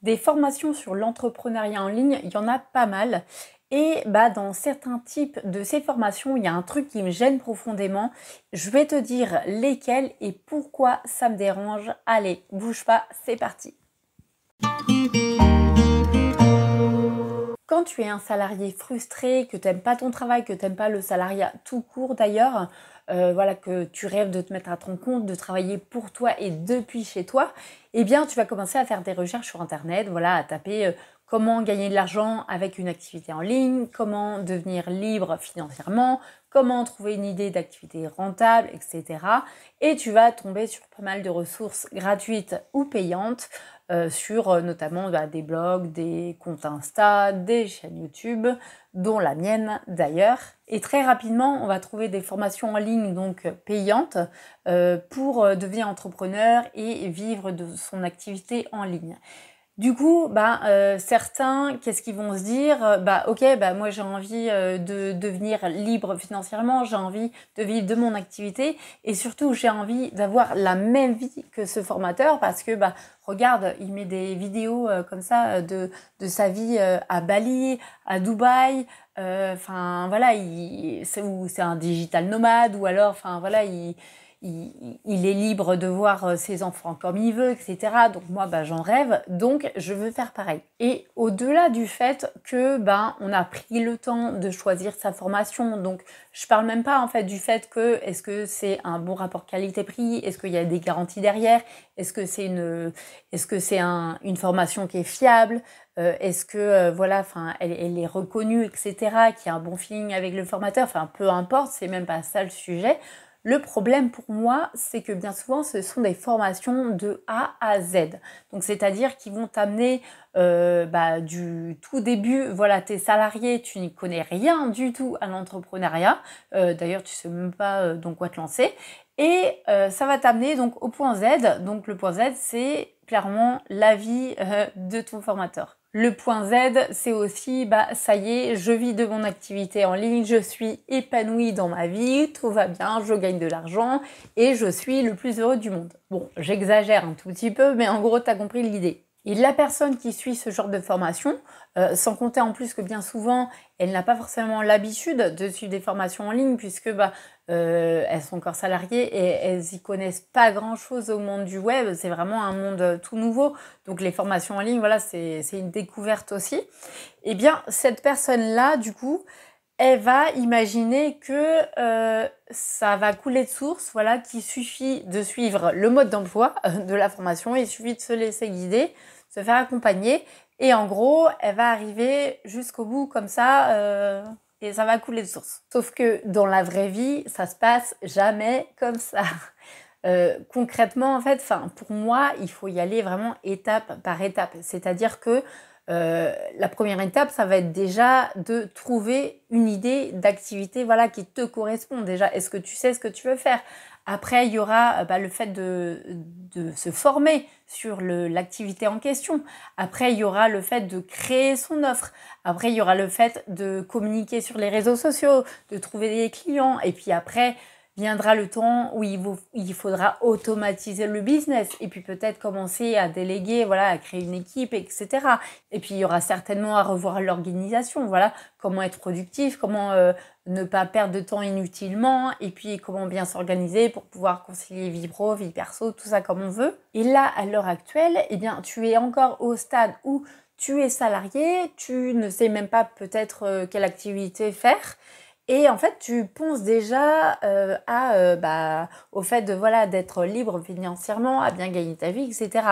Des formations sur l'entrepreneuriat en ligne, il y en a pas mal. Et dans certains types de ces formations, il y a un truc qui me gêne profondément. Je vais te dire lesquels et pourquoi ça me dérange. Allez, bouge pas, c'est parti. Quand tu es un salarié frustré, que tu n'aimes pas ton travail, que tu n'aimes pas le salariat tout court d'ailleurs, voilà, que tu rêves de te mettre à ton compte, de travailler pour toi et depuis chez toi, eh bien tu vas commencer à faire des recherches sur internet, voilà, à taper comment gagner de l'argent avec une activité en ligne, comment devenir libre financièrement, comment trouver une idée d'activité rentable, etc. Et tu vas tomber sur pas mal de ressources gratuites ou payantes sur notamment des blogs, des comptes Insta, des chaînes YouTube, dont la mienne d'ailleurs. Et très rapidement, on va trouver des formations en ligne donc payantes pour devenir entrepreneur et vivre de son activité en ligne. Du coup, certains, qu'est-ce qu'ils vont se dire? Moi j'ai envie de devenir libre financièrement, j'ai envie de vivre de mon activité et surtout j'ai envie d'avoir la même vie que ce formateur parce que regarde, il met des vidéos comme ça de sa vie à Bali, à Dubaï, c'est un digital nomade ou alors il est libre de voir ses enfants comme il veut, etc. Donc moi, j'en rêve, donc je veux faire pareil. Et au-delà du fait que on a pris le temps de choisir sa formation, donc je parle même pas en fait du fait que est-ce que c'est un bon rapport qualité-prix, est-ce qu'il y a des garanties derrière, est-ce que c'est une formation qui est fiable, est-ce que elle est reconnue, etc. Qu'il y a un bon feeling avec le formateur, peu importe, c'est même pas ça le sujet. Le problème pour moi, c'est que bien souvent, ce sont des formations de A à Z. Donc, c'est-à-dire qu'ils vont t'amener du tout début, voilà, t'es salarié, tu n'y connais rien du tout à l'entrepreneuriat. D'ailleurs, tu sais même pas dans quoi te lancer. Et ça va t'amener donc au point Z. Donc, le point Z, c'est clairement l'avis de ton formateur. Le point Z, c'est aussi, ça y est, je vis de mon activité en ligne, je suis épanouie dans ma vie, tout va bien, je gagne de l'argent et je suis le plus heureux du monde. Bon, j'exagère un tout petit peu, mais en gros, t'as compris l'idée. Et la personne qui suit ce genre de formation, sans compter en plus que bien souvent, elle n'a pas forcément l'habitude de suivre des formations en ligne puisque elles sont encore salariées et elles y connaissent pas grand-chose au monde du web. C'est vraiment un monde tout nouveau. Donc les formations en ligne, voilà, c'est une découverte aussi. Eh bien, cette personne-là, du coup, elle va imaginer que ça va couler de source, voilà, qu'il suffit de suivre le mode d'emploi de la formation, il suffit de se laisser guider, se faire accompagner, et en gros, elle va arriver jusqu'au bout comme ça, et ça va couler de source. Sauf que dans la vraie vie, ça se passe jamais comme ça. Concrètement, en fait, pour moi, il faut y aller vraiment étape par étape. C'est-à-dire que la première étape, ça va être déjà de trouver une idée d'activité, voilà, qui te correspond. Déjà, est-ce que tu sais ce que tu veux faire? Après, il y aura le fait de se former sur l'activité en question. Après, il y aura le fait de créer son offre. Après, il y aura le fait de communiquer sur les réseaux sociaux, de trouver des clients. Et puis après, viendra le temps où il faudra automatiser le business et puis peut-être commencer à déléguer, voilà, à créer une équipe, etc. Et puis il y aura certainement à revoir l'organisation, voilà, comment être productif, comment ne pas perdre de temps inutilement et puis comment bien s'organiser pour pouvoir concilier vie pro, vie perso, tout ça comme on veut. Et là, à l'heure actuelle, eh bien, tu es encore au stade où tu es salarié, tu ne sais même pas peut-être quelle activité faire. Et en fait, tu penses déjà au fait d'être libre financièrement, à bien gagner ta vie, etc.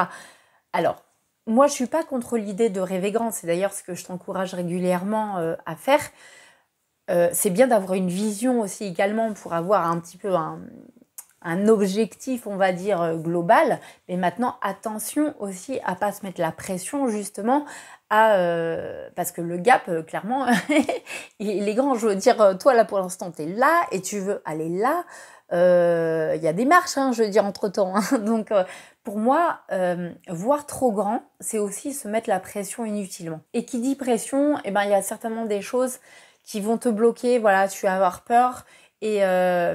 Alors, moi, je suis pas contre l'idée de rêver grand. C'est d'ailleurs ce que je t'encourage régulièrement à faire. C'est bien d'avoir une vision aussi également pour avoir un petit peu un objectif, on va dire, global. Mais maintenant, attention aussi à pas se mettre la pression, justement, parce que le gap, clairement, il est grand. Je veux dire, toi, là, pour l'instant, tu es là et tu veux aller là. Il y a des marches, je veux dire, entre-temps. Donc, pour moi, voir trop grand, c'est aussi se mettre la pression inutilement. Et qui dit pression, il y a certainement des choses qui vont te bloquer. Voilà, tu vas avoir peur. et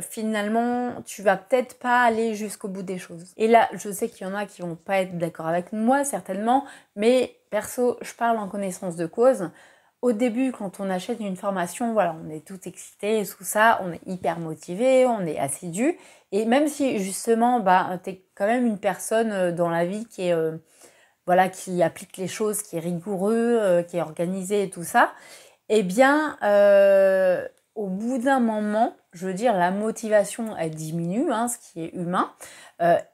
finalement, tu vas peut-être pas aller jusqu'au bout des choses. Et là, je sais qu'il y en a qui vont pas être d'accord avec moi, certainement, mais perso, je parle en connaissance de cause. Au début, quand on achète une formation, voilà, on est tout excité et tout ça, on est hyper motivé, on est assidu. Et même si justement, bah, t'es quand même une personne dans la vie qui est, voilà, qui applique les choses, qui est rigoureux, qui est organisé et tout ça, eh bien, au bout d'un moment, je veux dire, la motivation, elle diminue, hein, ce qui est humain.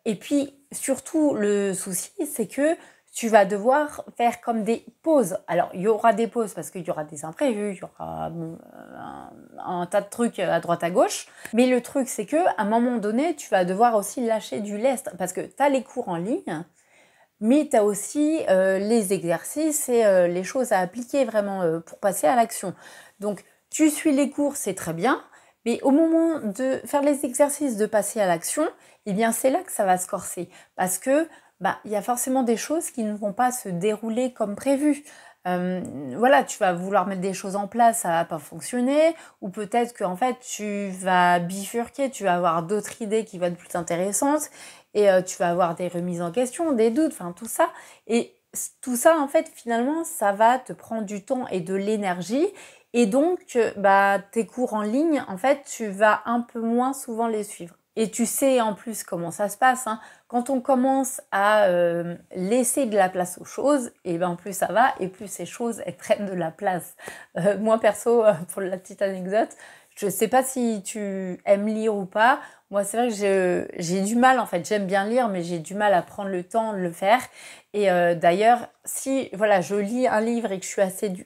Et puis, surtout, le souci, c'est que tu vas devoir faire comme des pauses. Alors, il y aura des pauses parce qu'il y aura des imprévus, il y aura un tas de trucs à droite à gauche. Mais le truc, c'est que à un moment donné, tu vas devoir aussi lâcher du lest parce que tu as les cours en ligne, mais tu as aussi les exercices et les choses à appliquer vraiment pour passer à l'action. Donc, tu suis les cours, c'est très bien, mais au moment de faire les exercices, de passer à l'action, eh bien, c'est là que ça va se corser. Parce que, bah, y a forcément des choses qui ne vont pas se dérouler comme prévu. Voilà, tu vas vouloir mettre des choses en place, ça va pas fonctionner, ou peut-être que en fait tu vas bifurquer, tu vas avoir d'autres idées qui vont être plus intéressantes, et tu vas avoir des remises en question, des doutes, enfin tout ça. Et tout ça, en fait, finalement, ça va te prendre du temps et de l'énergie. Et donc, bah, tes cours en ligne, en fait, tu vas un peu moins souvent les suivre. Et tu sais en plus comment ça se passe, hein. Quand on commence à laisser de la place aux choses, et ben plus ça va, et plus ces choses elles prennent de la place. Moi perso, pour la petite anecdote, je sais pas si tu aimes lire ou pas. Moi, c'est vrai que j'ai du mal, en fait. J'aime bien lire, mais j'ai du mal à prendre le temps de le faire. Et d'ailleurs, si voilà, je lis un livre et que je suis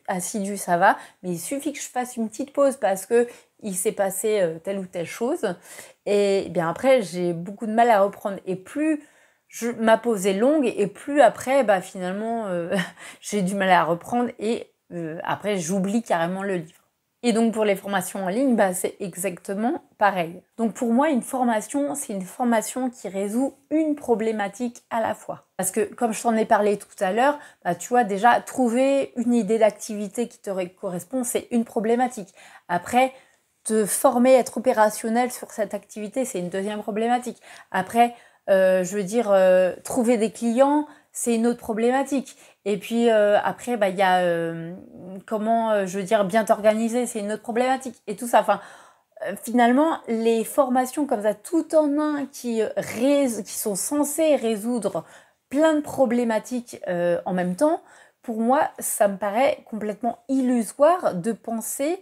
assidue, ça va. Mais il suffit que je fasse une petite pause parce que il s'est passé telle ou telle chose. Et bien après, j'ai beaucoup de mal à reprendre. Et plus ma pause est longue, et plus après, bah, finalement, j'ai du mal à reprendre. Et après, j'oublie carrément le livre. Et donc pour les formations en ligne, bah, c'est exactement pareil. Donc pour moi, une formation, c'est une formation qui résout une problématique à la fois. Parce que comme je t'en ai parlé tout à l'heure, bah, tu vois déjà, trouver une idée d'activité qui te correspond, c'est une problématique. Après, te former, être opérationnel sur cette activité, c'est une deuxième problématique. Après, je veux dire, trouver des clients, c'est une autre problématique. Et puis après, bah, y a comment, je veux dire, bien t'organiser, c'est une autre problématique. Et tout ça, enfin, finalement, les formations comme ça, tout en un, qui sont censées résoudre plein de problématiques en même temps, pour moi, ça me paraît complètement illusoire de penser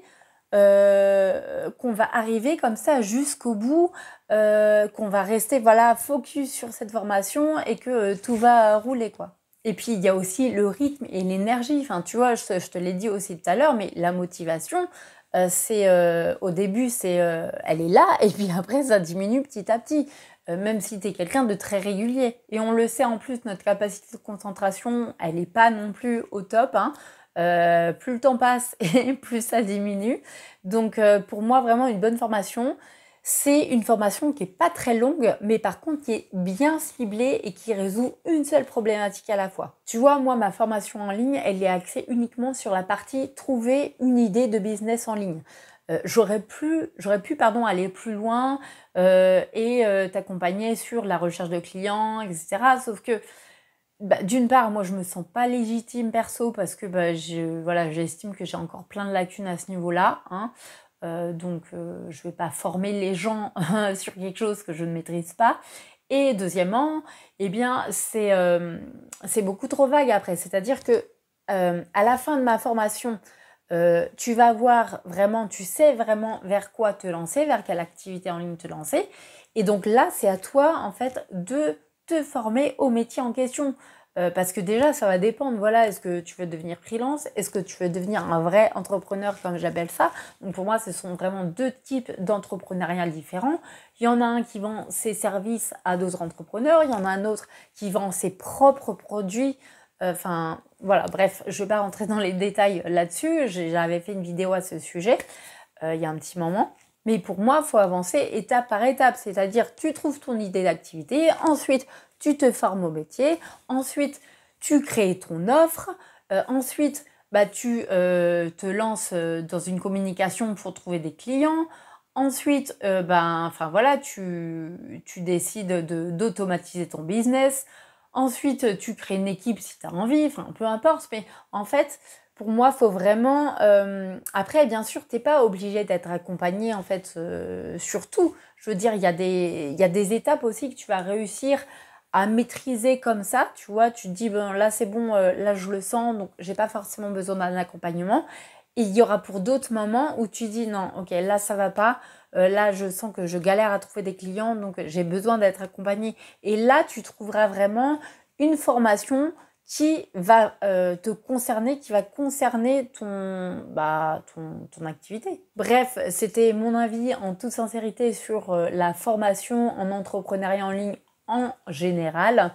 qu'on va arriver comme ça jusqu'au bout, qu'on va rester voilà focus sur cette formation et que tout va rouler quoi. Et puis il y a aussi le rythme et l'énergie. Enfin tu vois, je te l'ai dit aussi tout à l'heure, mais la motivation, c'est au début elle est là et puis après ça diminue petit à petit. Même si tu es quelqu'un de très régulier. Et on le sait en plus, notre capacité de concentration, elle n'est pas non plus au top, hein. Plus le temps passe et plus ça diminue. Donc pour moi, vraiment une bonne formation, c'est une formation qui n'est pas très longue, mais par contre qui est bien ciblée et qui résout une seule problématique à la fois. Tu vois, moi, ma formation en ligne, elle est axée uniquement sur la partie trouver une idée de business en ligne. J'aurais pu aller plus loin et t'accompagner sur la recherche de clients, etc. Sauf que bah, d'une part, moi, je me sens pas légitime perso parce que bah, j'estime que j'ai encore plein de lacunes à ce niveau-là, hein. Donc, je vais pas former les gens sur quelque chose que je ne maîtrise pas. Et deuxièmement, eh bien, c'est beaucoup trop vague après. C'est-à-dire que à la fin de ma formation, tu vas voir vraiment, tu sais vraiment vers quoi te lancer, vers quelle activité en ligne te lancer. Et donc là, c'est à toi, en fait, de te former au métier en question. Parce que déjà, ça va dépendre, voilà, est-ce que tu veux devenir freelance? Est-ce que tu veux devenir un vrai entrepreneur, comme j'appelle ça? Donc pour moi, ce sont vraiment deux types d'entrepreneuriat différents. Il y en a un qui vend ses services à d'autres entrepreneurs, il y en a un autre qui vend ses propres produits. Enfin, voilà, bref, je ne vais pas rentrer dans les détails là-dessus. J'avais fait une vidéo à ce sujet il y a un petit moment. Mais pour moi, il faut avancer étape par étape. C'est-à-dire, tu trouves ton idée d'activité, ensuite, tu te formes au métier, ensuite, tu crées ton offre, ensuite, bah, tu te lances dans une communication pour trouver des clients, Ensuite, enfin voilà, tu décides d'automatiser ton business. Ensuite, tu crées une équipe si tu as envie, enfin peu importe. Mais en fait, pour moi, il faut vraiment... Après, bien sûr, tu n'es pas obligé d'être accompagné en fait sur tout. Je veux dire, il y a des étapes aussi que tu vas réussir à maîtriser comme ça. Tu vois, tu te dis, bon, là c'est bon, là je le sens, donc j'ai pas forcément besoin d'un accompagnement. Et il y aura pour d'autres moments où tu dis non, ok, là ça va pas, là je sens que je galère à trouver des clients, donc j'ai besoin d'être accompagnée. Et là, tu trouveras vraiment une formation qui va te concerner, qui va concerner ton activité. Bref, c'était mon avis en toute sincérité sur la formation en entrepreneuriat en ligne en général.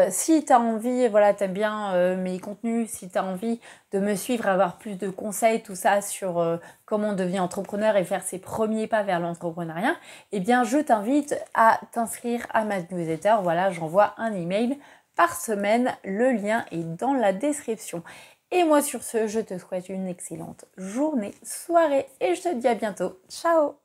Si tu as envie, voilà, tu aimes bien mes contenus, si tu as envie de me suivre, avoir plus de conseils, tout ça sur comment on devient entrepreneur et faire ses premiers pas vers l'entrepreneuriat, eh bien, je t'invite à t'inscrire à ma newsletter. Voilà, j'envoie un email par semaine. Le lien est dans la description. Et moi, sur ce, je te souhaite une excellente journée, soirée et je te dis à bientôt. Ciao!